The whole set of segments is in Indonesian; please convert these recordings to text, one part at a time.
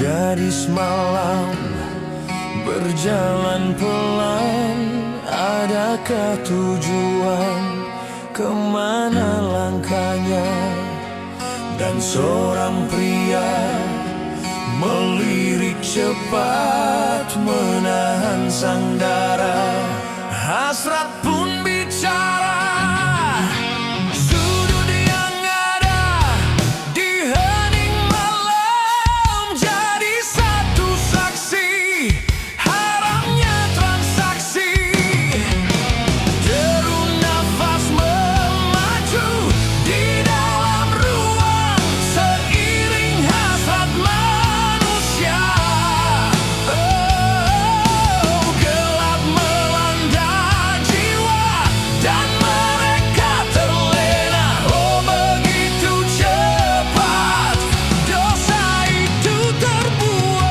Gadis malam berjalan pelan, adakah tujuan, kemana langkahnya? Dan seorang pria melirik cepat, menahan sang darah. Hasrat pun bicara. Sudut yang ada di hening malam jadi satu saksi haramnya transaksi. Deru nafas memacu di dalam ruang seiring hasrat manusia. Oh, gelap melanda jiwa dan mereka terlena. Oh, begitu cepat dosa itu terbuat.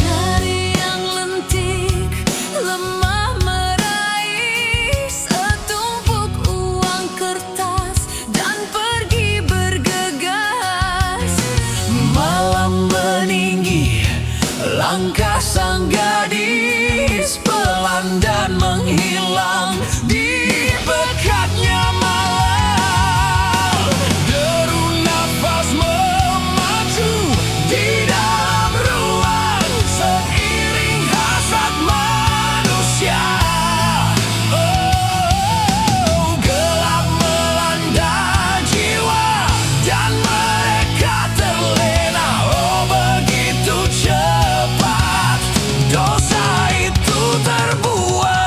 Jari yang lentik lemah meraih setumpuk uang kertas dan pergi bergegas. Malam meninggi, langkah sang gadis pelan dan menghilang di pekatnya malam. Deru nafas memacu di dalam ruang seiring hasrat manusia. Oh, gelap melanda jiwa dan mereka terlena. Oh, begitu cepat dosa itu terbuat.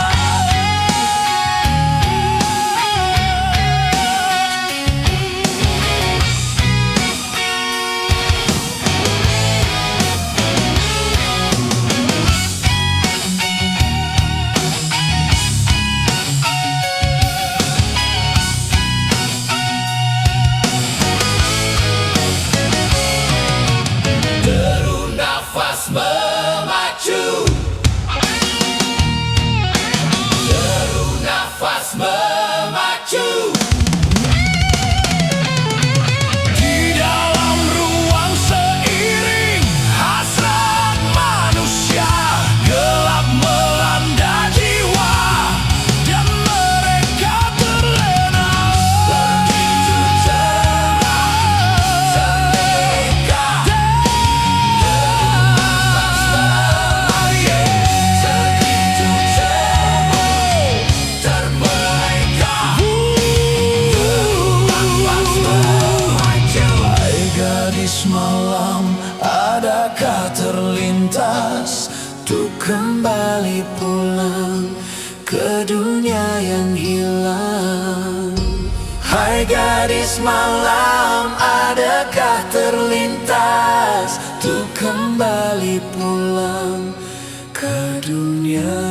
Deru nafas memacu. Deru nafas memacu. Di dalam ruang seiring hasrat manusia. Gelap melanda jiwa dan mereka terlena. Begitu cerah seketika. Hai gadis malam, adakah terlintas untuk kembali pulang ke dunia yang hilang? Hai gadis malam, adakah terlintas untuk kembali pulang ke dunia